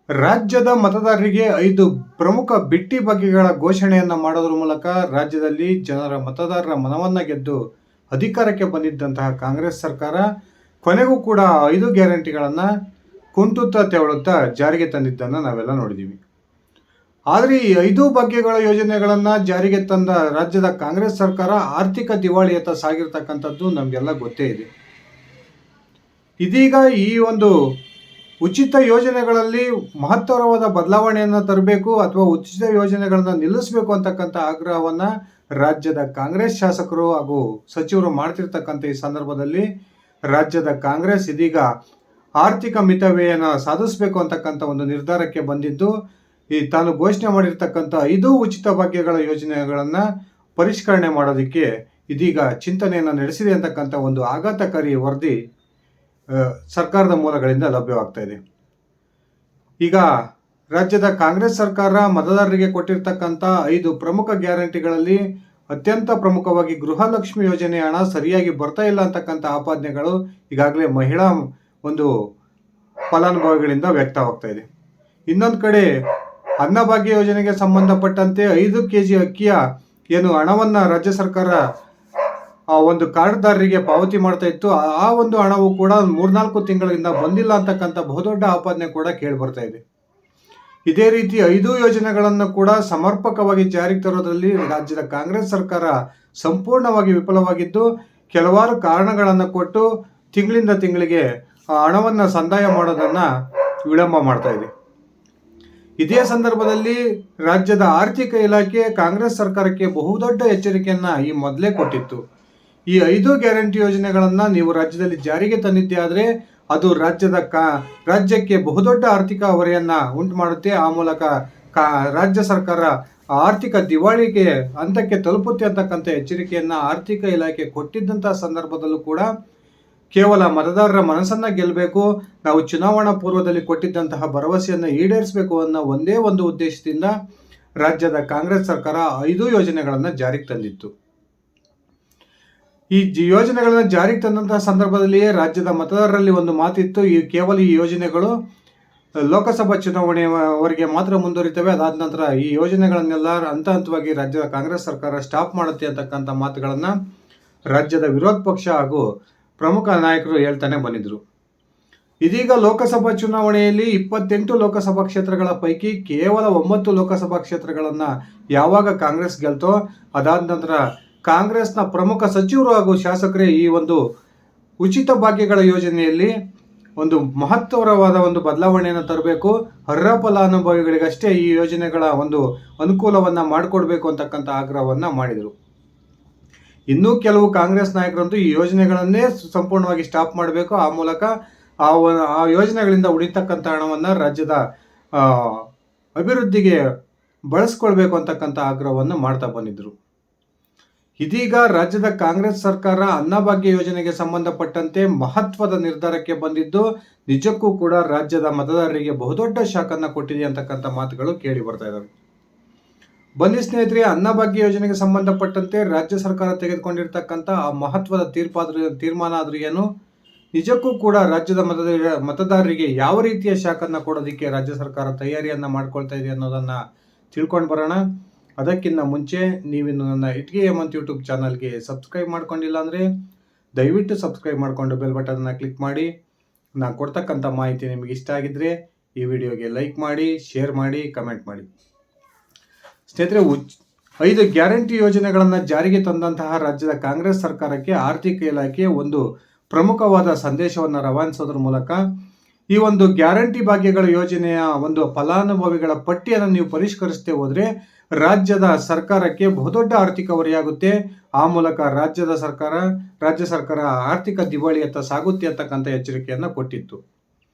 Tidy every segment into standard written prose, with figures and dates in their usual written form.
ರಾಜ್ಯದ ಮತದಾರರಿಗೆ 5 ಪ್ರಮುಖ ಬಿಟ್ಟಿ ಬಗೆಗಳ ಘೋಷಣೆಯನ್ನು ಮಾಡೋದ್ರ ಮೂಲಕ ರಾಜ್ಯದಲ್ಲಿ ಮತದಾರರ ಮನವನ್ನ ಗೆದ್ದು ಅಧಿಕಾರಕ್ಕೆ ಬಂದಿದ್ದಂತಹ ಕಾಂಗ್ರೆಸ್ ಸರ್ಕಾರ ಕೊನೆಗೂ ಕೂಡ 5 ಗ್ಯಾರಂಟಿಗಳನ್ನು ಕುಂಟುತ್ತಾ ತೆವಳುತ್ತಾ ಜಾರಿಗೆ ತಂದಿದ್ದನ್ನು ನಾವೆಲ್ಲ ನೋಡಿದ್ದೀವಿ. ಆದರೆ ಈ 5 ಬಗೆಗಳ ಯೋಜನೆಗಳನ್ನು ಜಾರಿಗೆ ತಂದ ರಾಜ್ಯದ ಕಾಂಗ್ರೆಸ್ ಸರ್ಕಾರ ಆರ್ಥಿಕ ದಿವಾಳಿಯತ್ತ ಸಾಗಿರ್ತಕ್ಕಂಥದ್ದು ನಮಗೆಲ್ಲ ಗೊತ್ತೇ ಇದೆ. ಇದೀಗ ಈ ಒಂದು ಉಚಿತ ಯೋಜನೆಗಳಲ್ಲಿ ಮಹತ್ತರವಾದ ಬದಲಾವಣೆಯನ್ನು ತರಬೇಕು ಅಥವಾ ಉಚಿತ ಯೋಜನೆಗಳನ್ನು ನಿಲ್ಲಿಸಬೇಕು ಅಂತಕ್ಕಂಥ ಆಗ್ರಹವನ್ನು ರಾಜ್ಯದ ಕಾಂಗ್ರೆಸ್ ಶಾಸಕರು ಹಾಗೂ ಸಚಿವರು ಮಾಡ್ತಿರ್ತಕ್ಕಂಥ ಈ ಸಂದರ್ಭದಲ್ಲಿ ರಾಜ್ಯದ ಕಾಂಗ್ರೆಸ್ ಇದೀಗ ಆರ್ಥಿಕ ಮಿತವ್ಯಯನ ಸಾಧಿಸಬೇಕು ಅಂತಕ್ಕಂಥ ಒಂದು ನಿರ್ಧಾರಕ್ಕೆ ಬಂದಿದ್ದು, ಈ ತಾನು ಘೋಷಣೆ ಮಾಡಿರ್ತಕ್ಕಂಥ 5 ಉಚಿತ ಭಾಗ್ಯಗಳ ಯೋಜನೆಗಳನ್ನು ಪರಿಷ್ಕರಣೆ ಮಾಡೋದಕ್ಕೆ ಇದೀಗ ಚಿಂತನೆಯನ್ನು ನಡೆಸಿದೆ ಅಂತಕ್ಕಂಥ ಒಂದು ಆಘಾತಕಾರಿ ವರದಿ ಸರ್ಕಾರದ ಮೂಲಗಳಿಂದ ಲಭ್ಯವಾಗ್ತಾ ಇದೆ. ಈಗ ರಾಜ್ಯದ ಕಾಂಗ್ರೆಸ್ ಸರ್ಕಾರ ಮತದಾರರಿಗೆ ಕೊಟ್ಟಿರ್ತಕ್ಕಂಥ 5 ಪ್ರಮುಖ ಗ್ಯಾರಂಟಿಗಳಲ್ಲಿ ಅತ್ಯಂತ ಪ್ರಮುಖವಾಗಿ ಗೃಹಲಕ್ಷ್ಮಿ ಯೋಜನೆ ಹಣ ಸರಿಯಾಗಿ ಬರ್ತಾ ಇಲ್ಲ ಅಂತಕ್ಕಂಥ ಆಪಾದನೆಗಳು ಈಗಾಗಲೇ ಮಹಿಳಾ ಒಂದು ಫಲಾನುಭವಿಗಳಿಂದ ವ್ಯಕ್ತವಾಗ್ತಾ ಇದೆ. ಇನ್ನೊಂದು ಕಡೆ ಅನ್ನಭಾಗ್ಯ ಯೋಜನೆಗೆ ಸಂಬಂಧಪಟ್ಟಂತೆ 5 kg ಅಕ್ಕಿಯ ಏನು ಹಣವನ್ನು ರಾಜ್ಯ ಸರ್ಕಾರ ಒಂದು ಕಾರ್ಡ್ದಾರರಿಗೆ ಪಾವತಿ ಮಾಡ್ತಾ ಇತ್ತು, ಆ ಒಂದು ಹಣವು ಕೂಡ 3-4 ತಿಂಗಳಿಂದ ಬಂದಿಲ್ಲ ಅಂತಕ್ಕಂಥ ಬಹುದೊಡ್ಡ ಆಪಾದನೆ ಕೂಡ ಕೇಳಿ ಬರ್ತಾ ಇದೆ. ಇದೇ ರೀತಿ 5 ಯೋಜನೆಗಳನ್ನು ಕೂಡ ಸಮರ್ಪಕವಾಗಿ ಜಾರಿಗೆ ತರೋದ್ರಲ್ಲಿ ರಾಜ್ಯದ ಕಾಂಗ್ರೆಸ್ ಸರ್ಕಾರ ಸಂಪೂರ್ಣವಾಗಿ ವಿಫಲವಾಗಿದ್ದು, ಕೆಲವಾರು ಕಾರಣಗಳನ್ನು ಕೊಟ್ಟು ತಿಂಗಳಿಂದ ತಿಂಗಳಿಗೆ ಹಣವನ್ನು ಸಂದಾಯ ಮಾಡೋದನ್ನು ವಿಳಂಬ ಮಾಡ್ತಾ ಇದೆ. ಇದೇ ಸಂದರ್ಭದಲ್ಲಿ ರಾಜ್ಯದ ಆರ್ಥಿಕ ಇಲಾಖೆ ಕಾಂಗ್ರೆಸ್ ಸರ್ಕಾರಕ್ಕೆ ಬಹುದೊಡ್ಡ ಎಚ್ಚರಿಕೆಯನ್ನು ಈ ಮೊದಲೇ ಕೊಟ್ಟಿತ್ತು. ಈ 5 ಗ್ಯಾರಂಟಿ ಯೋಜನೆಗಳನ್ನು ನೀವು ರಾಜ್ಯದಲ್ಲಿ ಜಾರಿಗೆ ತಂದಿದ್ದೇ ಆದರೆ ಅದು ರಾಜ್ಯಕ್ಕೆ ಬಹುದೊಡ್ಡ ಆರ್ಥಿಕ ಹೊರೆಯನ್ನು ಉಂಟು ಮಾಡುತ್ತೆ. ಆ ಮೂಲಕ ರಾಜ್ಯ ಸರ್ಕಾರ ಆರ್ಥಿಕ ದಿವಾಳಿಗೆ ಹಂತಕ್ಕೆ ತಲುಪುತ್ತೆ ಅಂತಕ್ಕಂಥ ಎಚ್ಚರಿಕೆಯನ್ನು ಆರ್ಥಿಕ ಇಲಾಖೆ ಕೊಟ್ಟಿದ್ದಂಥ ಸಂದರ್ಭದಲ್ಲೂ ಕೂಡ ಕೇವಲ ಮತದಾರರ ಮನಸ್ಸನ್ನು ಗೆಲ್ಲಬೇಕು, ನಾವು ಚುನಾವಣಾ ಪೂರ್ವದಲ್ಲಿ ಕೊಟ್ಟಿದ್ದಂತಹ ಭರವಸೆಯನ್ನು ಈಡೇರಿಸಬೇಕು ಅನ್ನೋ ಒಂದೇ ಒಂದು ಉದ್ದೇಶದಿಂದ ರಾಜ್ಯದ ಕಾಂಗ್ರೆಸ್ ಸರ್ಕಾರ 5 ಯೋಜನೆಗಳನ್ನು ಜಾರಿಗೆ ತಂದಿತ್ತು. ಈ ಯೋಜನೆಗಳನ್ನು ಜಾರಿಗೆ ತಂದಂತಹ ಸಂದರ್ಭದಲ್ಲಿಯೇ ರಾಜ್ಯದ ಮತದಾರರಲ್ಲಿ ಒಂದು ಮಾತಿತ್ತು, ಕೇವಲ ಈ ಯೋಜನೆಗಳು ಲೋಕಸಭಾ ಚುನಾವಣೆಯವರೆಗೆ ಮಾತ್ರ ಮುಂದುವರಿತವೆ, ಅದಾದ ನಂತರ ಈ ಯೋಜನೆಗಳನ್ನೆಲ್ಲ ಹಂತ ಹಂತವಾಗಿ ರಾಜ್ಯದ ಕಾಂಗ್ರೆಸ್ ಸರ್ಕಾರ ಸ್ಟಾಪ್ ಮಾಡುತ್ತೆ ಅಂತಕ್ಕಂಥ ಮಾತುಗಳನ್ನು ರಾಜ್ಯದ ವಿರೋಧ ಪಕ್ಷ ಹಾಗೂ ಪ್ರಮುಖ ನಾಯಕರು ಹೇಳ್ತಾನೆ ಬಂದಿದ್ರು. ಇದೀಗ ಲೋಕಸಭಾ ಚುನಾವಣೆಯಲ್ಲಿ 28 ಲೋಕಸಭಾ ಕ್ಷೇತ್ರಗಳ ಪೈಕಿ ಕೇವಲ 9 ಲೋಕಸಭಾ ಕ್ಷೇತ್ರಗಳನ್ನು ಯಾವಾಗ ಕಾಂಗ್ರೆಸ್ ಗೆಲ್ತೋ ಅದಾದ ನಂತರ ಕಾಂಗ್ರೆಸ್ನ ಪ್ರಮುಖ ಸಚಿವರು ಹಾಗೂ ಶಾಸಕರೇ ಈ ಒಂದು ಉಚಿತ ಭಾಗ್ಯಗಳ ಯೋಜನೆಯಲ್ಲಿ ಒಂದು ಮಹತ್ತರವಾದ ಒಂದು ಬದಲಾವಣೆಯನ್ನು ತರಬೇಕು, ಅರ್ಹ ಫಲಾನುಭವಿಗಳಿಗಷ್ಟೇ ಈ ಯೋಜನೆಗಳ ಒಂದು ಅನುಕೂಲವನ್ನು ಮಾಡಿಕೊಡ್ಬೇಕು ಅಂತಕ್ಕಂಥ ಆಗ್ರಹವನ್ನು ಮಾಡಿದರು. ಇನ್ನೂ ಕೆಲವು ಕಾಂಗ್ರೆಸ್ ನಾಯಕರಂತೂ ಈ ಯೋಜನೆಗಳನ್ನೇ ಸಂಪೂರ್ಣವಾಗಿ ಸ್ಟಾಪ್ ಮಾಡಬೇಕು, ಆ ಮೂಲಕ ಆ ಯೋಜನೆಗಳಿಂದ ಉಳಿತಕ್ಕಂಥ ಹಣವನ್ನು ರಾಜ್ಯದ ಅಭಿವೃದ್ಧಿಗೆ ಬಳಸ್ಕೊಳ್ಬೇಕು ಅಂತಕ್ಕಂಥ ಆಗ್ರಹವನ್ನು ಮಾಡ್ತಾ ಬಂದಿದ್ದರು. ಇದೀಗ ರಾಜ್ಯದ ಕಾಂಗ್ರೆಸ್ ಸರ್ಕಾರ ಅನ್ನಭಾಗ್ಯ ಯೋಜನೆಗೆ ಸಂಬಂಧಪಟ್ಟಂತೆ ಮಹತ್ವದ ನಿರ್ಧಾರಕ್ಕೆ ಬಂದಿದ್ದು, ನಿಜಕ್ಕೂ ಕೂಡ ರಾಜ್ಯದ ಮತದಾರರಿಗೆ ಬಹುದೊಡ್ಡ ಶಾಕನ್ನು ಕೊಟ್ಟಿದೆ ಅಂತಕ್ಕಂಥ ಮಾತುಗಳು ಕೇಳಿ ಬರ್ತಾ ಇದ್ದಾವೆ. ಬನ್ನಿ ಸ್ನೇಹಿತರೆ, ಅನ್ನಭಾಗ್ಯ ಯೋಜನೆಗೆ ಸಂಬಂಧಪಟ್ಟಂತೆ ರಾಜ್ಯ ಸರ್ಕಾರ ತೆಗೆದುಕೊಂಡಿರ್ತಕ್ಕಂಥ ಆ ಮಹತ್ವದ ತೀರ್ಮಾನ ಆದರೂ ಏನು, ನಿಜಕ್ಕೂ ಕೂಡ ರಾಜ್ಯದ ಮತದಾರರಿಗೆ ಯಾವ ರೀತಿಯ ಶಾಕನ್ನು ಕೊಡೋದಕ್ಕೆ ರಾಜ್ಯ ಸರ್ಕಾರ ತಯಾರಿಯನ್ನು ಮಾಡ್ಕೊಳ್ತಾ ಇದೆ ಅನ್ನೋದನ್ನು ತಿಳ್ಕೊಂಡು ಬರೋಣ. ಅದಕ್ಕಿಂತ ಮುಂಚೆ ನೀವಿನ್ನು ನನ್ನ ಇಟ್ಗೆ ಹೇಮಂತ್ ಯೂಟ್ಯೂಬ್ ಚಾನಲ್ಗೆ ಸಬ್ಸ್ಕ್ರೈಬ್ ಮಾಡ್ಕೊಂಡಿಲ್ಲ ಅಂದರೆ ದಯವಿಟ್ಟು ಸಬ್ಸ್ಕ್ರೈಬ್ ಮಾಡಿಕೊಂಡು ಬೆಲ್ ಬಟನ್ನ ಕ್ಲಿಕ್ ಮಾಡಿ. ನಾನು ಕೊಡ್ತಕ್ಕಂಥ ಮಾಹಿತಿ ನಿಮಗೆ ಇಷ್ಟ ಆಗಿದ್ದರೆ ಈ ವಿಡಿಯೋಗೆ ಲೈಕ್ ಮಾಡಿ, ಶೇರ್ ಮಾಡಿ, ಕಮೆಂಟ್ ಮಾಡಿ. ಸ್ನೇಹಿತರೆ, 5 ಗ್ಯಾರಂಟಿ ಯೋಜನೆಗಳನ್ನು ಜಾರಿಗೆ ತಂದಂತಹ ರಾಜ್ಯದ ಕಾಂಗ್ರೆಸ್ ಸರ್ಕಾರಕ್ಕೆ ಆರ್ಥಿಕ ಇಲಾಖೆ ಒಂದು ಪ್ರಮುಖವಾದ ಸಂದೇಶವನ್ನು ರವಾನಿಸೋದ್ರ ಮೂಲಕ ಈ ಒಂದು ಗ್ಯಾರಂಟಿ ಭಾಗ್ಯಗಳ ಯೋಜನೆಯ ಒಂದು ಫಲಾನುಭವಿಗಳ ಪಟ್ಟಿಯನ್ನು ನೀವು ಪರಿಷ್ಕರಿಸದೆ ಹೋದರೆ ರಾಜ್ಯದ ಸರ್ಕಾರಕ್ಕೆ ಬಹುದೊಡ್ಡ ಆರ್ಥಿಕ ಹೊರೆಯಾಗುತ್ತೆ, ಆ ಮೂಲಕ ರಾಜ್ಯ ಸರ್ಕಾರ ಆರ್ಥಿಕ ದಿವಾಳಿಯತ್ತ ಸಾಗುತ್ತೆ ಅಂತಕ್ಕಂಥ ಎಚ್ಚರಿಕೆಯನ್ನು ಕೊಟ್ಟಿತ್ತು.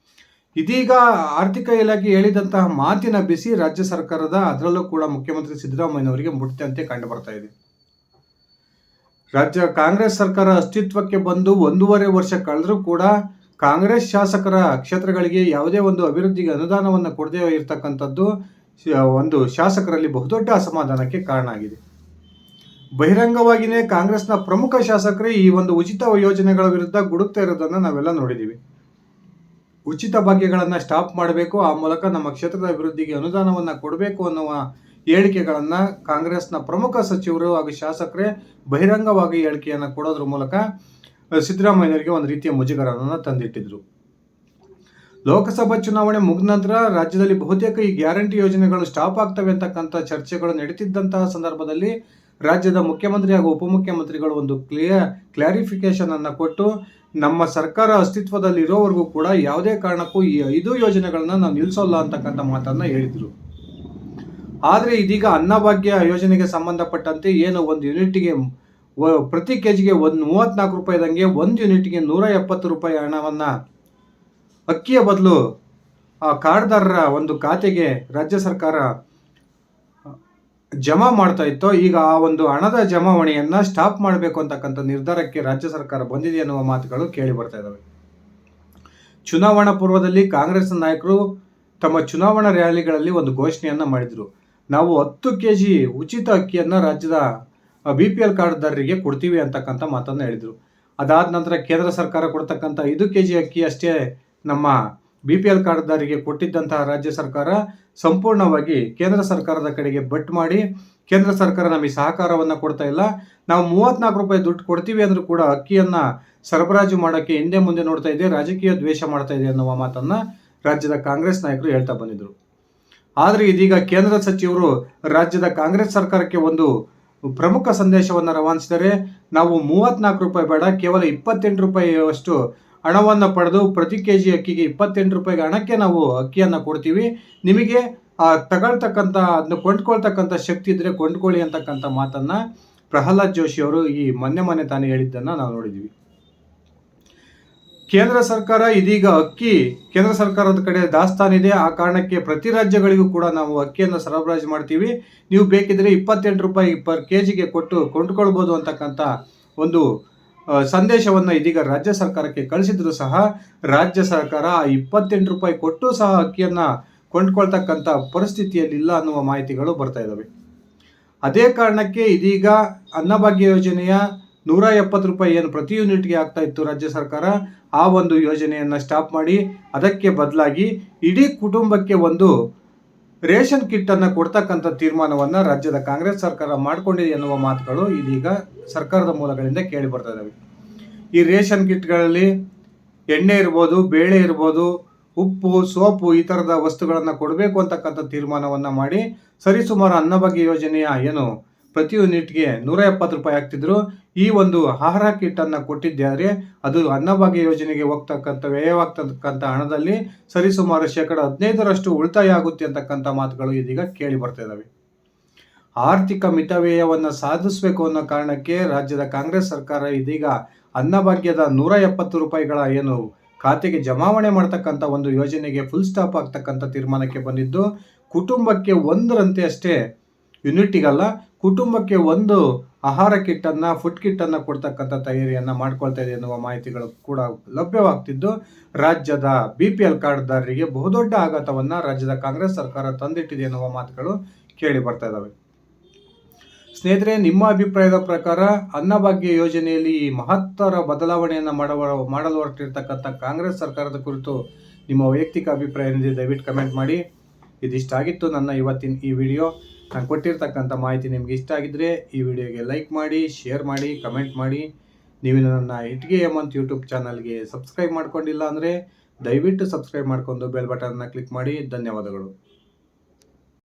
ಇದೀಗ ಆರ್ಥಿಕ ಇಲಾಖೆ ಹೇಳಿದಂತಹ ಮಾತಿನ ಬಿಸಿ ರಾಜ್ಯ ಸರ್ಕಾರದ, ಅದರಲ್ಲೂ ಕೂಡ ಮುಖ್ಯಮಂತ್ರಿ ಸಿದ್ದರಾಮಯ್ಯನವರಿಗೆ ಮುಟ್ಟಿದಂತೆ ಕಂಡು ಬರ್ತಾ ಇದೆ. ರಾಜ್ಯ ಕಾಂಗ್ರೆಸ್ ಸರ್ಕಾರ ಅಸ್ತಿತ್ವಕ್ಕೆ ಬಂದು 1.5 ವರ್ಷ ಕಳೆದರೂ ಕೂಡ ಕಾಂಗ್ರೆಸ್ ಶಾಸಕರ ಕ್ಷೇತ್ರಗಳಿಗೆ ಯಾವುದೇ ಒಂದು ಅಭಿವೃದ್ಧಿಗೆ ಅನುದಾನವನ್ನು ಕೊಡದೇ ಇರತಕ್ಕಂಥದ್ದು ಒಂದು ಶಾಸಕರಲ್ಲಿ ಬಹುದೊಡ್ಡ ಅಸಮಾಧಾನಕ್ಕೆ ಕಾರಣ ಆಗಿದೆ. ಬಹಿರಂಗವಾಗಿಯೇ ಕಾಂಗ್ರೆಸ್ನ ಪ್ರಮುಖ ಶಾಸಕರೇ ಈ ಒಂದು ಉಚಿತ ಯೋಜನೆಗಳ ವಿರುದ್ಧ ಗುಡುಕ್ತಾ ಇರೋದನ್ನು ನಾವೆಲ್ಲ ನೋಡಿದ್ದೀವಿ. ಉಚಿತ ಭಾಗ್ಯಗಳನ್ನು ಸ್ಟಾಪ್ ಮಾಡಬೇಕು, ಆ ಮೂಲಕ ನಮ್ಮ ಕ್ಷೇತ್ರದ ಅಭಿವೃದ್ಧಿಗೆ ಅನುದಾನವನ್ನು ಕೊಡಬೇಕು ಅನ್ನುವ ಹೇಳಿಕೆಗಳನ್ನು ಕಾಂಗ್ರೆಸ್ನ ಪ್ರಮುಖ ಸಚಿವರು ಹಾಗೂ ಶಾಸಕರೇ ಬಹಿರಂಗವಾಗಿ ಹೇಳಿಕೆಯನ್ನು ಕೊಡೋದ್ರ ಮೂಲಕ ಸಿದ್ದರಾಮಯ್ಯರಿಗೆ ಒಂದು ರೀತಿಯ ಮುಜುಗರವನ್ನು ತಂದಿಟ್ಟಿದ್ರು. ಲೋಕಸಭಾ ಚುನಾವಣೆ ಮುಗಿದ ನಂತರ ರಾಜ್ಯದಲ್ಲಿ ಬಹುತೇಕ ಈ ಗ್ಯಾರಂಟಿ ಯೋಜನೆಗಳು ಸ್ಟಾಪ್ ಆಗ್ತವೆ ಅಂತಕ್ಕಂಥ ಚರ್ಚೆಗಳು ನಡೀತಿದ್ದಂತಹ ಸಂದರ್ಭದಲ್ಲಿ ರಾಜ್ಯದ ಮುಖ್ಯಮಂತ್ರಿ ಹಾಗೂ ಉಪಮುಖ್ಯಮಂತ್ರಿಗಳು ಒಂದು ಕ್ಲಾರಿಫಿಕೇಶನ್ ಅನ್ನು ಕೊಟ್ಟು, ನಮ್ಮ ಸರ್ಕಾರ ಅಸ್ತಿತ್ವದಲ್ಲಿ ಇರೋವರೆಗೂ ಕೂಡ ಯಾವುದೇ ಕಾರಣಕ್ಕೂ ಈ 5 ಯೋಜನೆಗಳನ್ನ ನಾವು ನಿಲ್ಲಿಸೋಲ್ಲ ಅಂತಕ್ಕಂಥ ಮಾತನ್ನ ಹೇಳಿದ್ರು. ಆದರೆ ಇದೀಗ ಅನ್ನಭಾಗ್ಯ ಯೋಜನೆಗೆ ಸಂಬಂಧಪಟ್ಟಂತೆ ಏನು ಒಂದು ಯೂನಿಟ್ಗೆ ಪ್ರತಿ ಕೆಜಿಗೆ 34 ರೂಪಾಯಿದಂಗೆ 1 ಯೂನಿಟ್ಗೆ 170 ರೂಪಾಯಿ ಹಣವನ್ನ ಅಕ್ಕಿಯ ಬದಲು ಆ ಕಾರ್ಡ್ದಾರರ ಒಂದು ಖಾತೆಗೆ ರಾಜ್ಯ ಸರ್ಕಾರ ಜಮಾ ಮಾಡ್ತಾ ಇತ್ತು. ಈಗ ಆ ಒಂದು ಹಣದ ಜಮಾವಣೆಯನ್ನ ಸ್ಟಾಪ್ ಮಾಡಬೇಕು ಅಂತಕ್ಕಂಥ ನಿರ್ಧಾರಕ್ಕೆ ರಾಜ್ಯ ಸರ್ಕಾರ ಬಂದಿದೆ ಎನ್ನುವ ಮಾತುಗಳು ಕೇಳಿ ಬರ್ತಾ ಇದ್ದಾವೆ. ಚುನಾವಣಾ ಪೂರ್ವದಲ್ಲಿ ಕಾಂಗ್ರೆಸ್ ನಾಯಕರು ತಮ್ಮ ಚುನಾವಣಾ ರ್ಯಾಲಿಗಳಲ್ಲಿ ಒಂದು ಘೋಷಣೆಯನ್ನ ಮಾಡಿದ್ರು. ನಾವು 10 kg ಉಚಿತ ಅಕ್ಕಿಯನ್ನ ರಾಜ್ಯದ BPL ಕಾರ್ಡ್ದಾರರಿಗೆ ಕೊಡ್ತೀವಿ ಅಂತಕ್ಕಂಥ ಮಾತನ್ನ ಹೇಳಿದ್ರು. ಅದಾದ ನಂತರ ಕೇಂದ್ರ ಸರ್ಕಾರ ಕೊಡ್ತಕ್ಕಂಥ 5 kg ಅಕ್ಕಿ ಅಷ್ಟೇ ನಮ್ಮ BPL ಕಾರ್ಡ್ದಾರರಿಗೆ ಕೊಟ್ಟಿದ್ದಂತಹ ರಾಜ್ಯ ಸರ್ಕಾರ ಸಂಪೂರ್ಣವಾಗಿ ಕೇಂದ್ರ ಸರ್ಕಾರದ ಕಡೆಗೆ ಬಟ್ ಮಾಡಿ, ಕೇಂದ್ರ ಸರ್ಕಾರ ನಮಗೆ ಸಹಕಾರವನ್ನು ಕೊಡ್ತಾ ಇಲ್ಲ, ನಾವು 34 ರೂಪಾಯಿ ದುಡ್ಡು ಕೊಡ್ತೀವಿ ಅಂದ್ರೂ ಕೂಡ ಅಕ್ಕಿಯನ್ನ ಸರಬರಾಜು ಮಾಡೋಕ್ಕೆ ಹಿಂದೆ ಮುಂದೆ ನೋಡ್ತಾ ಇದೆ, ರಾಜಕೀಯ ದ್ವೇಷ ಮಾಡ್ತಾ ಇದೆ ಅನ್ನುವ ಮಾತನ್ನ ರಾಜ್ಯದ ಕಾಂಗ್ರೆಸ್ ನಾಯಕರು ಹೇಳ್ತಾ ಬಂದಿದ್ರು. ಆದರೆ ಇದೀಗ ಕೇಂದ್ರ ಸಚಿವರು ರಾಜ್ಯದ ಕಾಂಗ್ರೆಸ್ ಸರ್ಕಾರಕ್ಕೆ ಒಂದು ಪ್ರಮುಖ ಸಂದೇಶವನ್ನು ರವಾನಿಸಿದರೆ, ನಾವು 34 ರೂಪಾಯಿ ಬೇಡ, ಕೇವಲ 28 ರೂಪಾಯಿಯಷ್ಟು ಹಣವನ್ನು ಪಡೆದು ಪ್ರತಿ ಕೆಜಿ ಅಕ್ಕಿಗೆ 28 ರೂಪಾಯಿಗೆ ಹಣಕ್ಕೆ ನಾವು ಅಕ್ಕಿಯನ್ನು ಕೊಡ್ತೀವಿ, ನಿಮಗೆ ತಗೊಳ್ತಕ್ಕಂಥ ಅದನ್ನ ಕೊಂಡ್ಕೊಳ್ತಕ್ಕಂಥ ಶಕ್ತಿ ಇದ್ರೆ ಕೊಂಡ್ಕೊಳ್ಳಿ ಅಂತಕ್ಕಂಥ ಮಾತನ್ನ ಪ್ರಹ್ಲಾದ್ ಜೋಶಿ ಅವರು ಈ ಮೊನ್ನೆ ತಾನೇ ಹೇಳಿದ್ದನ್ನು ನಾವು ನೋಡಿದ್ದೀವಿ. ಕೇಂದ್ರ ಸರ್ಕಾರ ಇದೀಗ ಕೇಂದ್ರ ಸರ್ಕಾರದ ಕಡೆ ದಾಸ್ತಾನಿದೆ, ಆ ಕಾರಣಕ್ಕೆ ಪ್ರತಿ ರಾಜ್ಯಗಳಿಗೂ ಕೂಡ ನಾವು ಅಕ್ಕಿಯನ್ನು ಸರಬರಾಜು ಮಾಡ್ತೀವಿ, ನೀವು ಬೇಕಿದ್ರೆ 28 ರೂಪಾಯಿ ಪರ್ ಕೆಜಿಗೆ ಕೊಟ್ಟು ಕೊಂಡ್ಕೊಳ್ಬೋದು ಅಂತಕ್ಕಂಥ ಒಂದು ಸಂದೇಶವನ್ನು ಇದೀಗ ರಾಜ್ಯ ಸರ್ಕಾರಕ್ಕೆ ಕಳಿಸಿದ್ರು ಸಹ ರಾಜ್ಯ ಸರ್ಕಾರ 28 ರೂಪಾಯಿ ಕೊಟ್ಟು ಸಹ ಅಕ್ಕಿಯನ್ನು ಕೊಂಡ್ಕೊಳ್ತಕ್ಕಂಥ ಪರಿಸ್ಥಿತಿಯಲ್ಲಿ ಇಲ್ಲ ಅನ್ನುವ ಮಾಹಿತಿಗಳು ಬರ್ತಾ ಇದ್ದಾವೆ. ಅದೇ ಕಾರಣಕ್ಕೆ ಇದೀಗ ಅನ್ನಭಾಗ್ಯ ಯೋಜನೆಯ 170 ರೂಪಾಯಿ ಏನು ಪ್ರತಿ ಯೂನಿಟ್ಗೆ ಆಗ್ತಾ ಇತ್ತು ರಾಜ್ಯ ಸರ್ಕಾರ, ಆ ಒಂದು ಯೋಜನೆಯನ್ನು ಸ್ಟಾಪ್ ಮಾಡಿ ಅದಕ್ಕೆ ಬದಲಾಗಿ ಇಡೀ ಕುಟುಂಬಕ್ಕೆ ಒಂದು ರೇಷನ್ ಕಿಟ್ ಅನ್ನು ಕೊಡ್ತಕ್ಕಂಥ ತೀರ್ಮಾನವನ್ನು ರಾಜ್ಯದ ಕಾಂಗ್ರೆಸ್ ಸರ್ಕಾರ ಮಾಡಿಕೊಂಡಿದೆ ಎನ್ನುವ ಮಾತುಗಳು ಇದೀಗ ಸರ್ಕಾರದ ಮೂಲಗಳಿಂದ ಕೇಳಿ ಬರ್ತಾ ಇದ್ದಾವೆ. ಈ ರೇಷನ್ ಕಿಟ್ಗಳಲ್ಲಿ ಎಣ್ಣೆ ಇರ್ಬೋದು, ಬೇಳೆ ಇರ್ಬೋದು, ಉಪ್ಪು, ಸೋಪು ಈ ಥರದ ವಸ್ತುಗಳನ್ನು ಕೊಡಬೇಕು ಅಂತಕ್ಕಂಥ ತೀರ್ಮಾನವನ್ನು ಮಾಡಿ ಸರಿಸುಮಾರು ಅನ್ನಭಾಗ್ಯ ಯೋಜನೆಯ ಏನು ಪ್ರತಿ ಯೂನಿಟ್ಗೆ 170 ರೂಪಾಯಿ ಆಗ್ತಿದ್ರು, ಈ ಒಂದು ಆಹಾರ ಕಿಟ್ಟನ್ನು ಕೊಟ್ಟಿದ್ದಾರೆ ಅದು ಅನ್ನಭಾಗ್ಯ ಯೋಜನೆಗೆ ವ್ಯಯವಾಗ್ತಕ್ಕಂಥ ಹಣದಲ್ಲಿ ಸರಿಸುಮಾರು 15% ಉಳಿತಾಯ ಆಗುತ್ತೆ ಅಂತಕ್ಕಂಥ ಮಾತುಗಳು ಇದೀಗ ಕೇಳಿ ಬರ್ತಾ ಇದ್ದಾವೆ. ಆರ್ಥಿಕ ಮಿತವ್ಯಯವನ್ನು ಸಾಧಿಸಬೇಕು ಅನ್ನೋ ಕಾರಣಕ್ಕೆ ರಾಜ್ಯದ ಕಾಂಗ್ರೆಸ್ ಸರ್ಕಾರ ಇದೀಗ ಅನ್ನಭಾಗ್ಯದ 170 ರೂಪಾಯಿಗಳ ಏನು ಖಾತೆಗೆ ಜಮಾವಣೆ ಮಾಡ್ತಕ್ಕಂಥ ಒಂದು ಯೋಜನೆಗೆ ಫುಲ್ ಸ್ಟಾಪ್ ಆಗ್ತಕ್ಕಂಥ ತೀರ್ಮಾನಕ್ಕೆ ಬಂದಿದ್ದು, ಕುಟುಂಬಕ್ಕೆ ಒಂದರಂತೆ ಅಷ್ಟೇ, ಯೂನಿಟಿಗಲ್ಲ, ಕುಟುಂಬಕ್ಕೆ ಒಂದು ಆಹಾರ ಕಿಟ್ಟನ್ನು, ಫುಡ್ ಕಿಟ್ಟನ್ನು ಕೊಡ್ತಕ್ಕಂಥ ತಯಾರಿಯನ್ನು ಮಾಡ್ಕೊಳ್ತಾ ಇದೆ ಎನ್ನುವ ಮಾಹಿತಿಗಳು ಕೂಡ ಲಭ್ಯವಾಗ್ತಿದ್ದು, ರಾಜ್ಯದ BPL ಕಾರ್ಡ್ದಾರರಿಗೆ ಬಹುದೊಡ್ಡ ಆಘಾತವನ್ನು ರಾಜ್ಯದ ಕಾಂಗ್ರೆಸ್ ಸರ್ಕಾರ ತಂದಿಟ್ಟಿದೆ ಎನ್ನುವ ಮಾತುಗಳು ಕೇಳಿ ಬರ್ತಾ ಇದ್ದಾವೆ. ಸ್ನೇಹಿತರೆ, ನಿಮ್ಮ ಅಭಿಪ್ರಾಯದ ಪ್ರಕಾರ ಅನ್ನಭಾಗ್ಯ ಯೋಜನೆಯಲ್ಲಿ ಈ ಮಹತ್ತರ ಬದಲಾವಣೆಯನ್ನು ಮಾಡಲು ಹೊರಟಿರ್ತಕ್ಕಂಥ ಕಾಂಗ್ರೆಸ್ ಸರ್ಕಾರದ ಕುರಿತು ನಿಮ್ಮ ವೈಯಕ್ತಿಕ ಅಭಿಪ್ರಾಯ ಏನಿದೆ ದಯವಿಟ್ಟು ಕಮೆಂಟ್ ಮಾಡಿ. ಇದಿಷ್ಟಾಗಿತ್ತು ನನ್ನ ಇವತ್ತಿನ ಈ ವಿಡಿಯೋ. ನಾನು ಕೊಟ್ಟಿರ್ತಕ್ಕಂಥ ಮಾಹಿತಿ ನಿಮಗೆ ಇಷ್ಟ ಆಗಿದ್ದರೆ ಈ ವಿಡಿಯೋಗೆ ಲೈಕ್ ಮಾಡಿ, ಶೇರ್ ಮಾಡಿ, ಕಮೆಂಟ್ ಮಾಡಿ. ನೀವು ನನ್ನ ಇಟ್ಗೆ ಹೇಮಂತ್ ಯೂಟ್ಯೂಬ್ ಚಾನಲ್ಗೆ ಸಬ್ಸ್ಕ್ರೈಬ್ ಮಾಡ್ಕೊಂಡಿಲ್ಲ ಅಂದರೆ ದಯವಿಟ್ಟು ಸಬ್ಸ್ಕ್ರೈಬ್ ಮಾಡಿಕೊಂಡು ಬೆಲ್ ಬಟನ್ನ ಕ್ಲಿಕ್ ಮಾಡಿ. ಧನ್ಯವಾದಗಳು.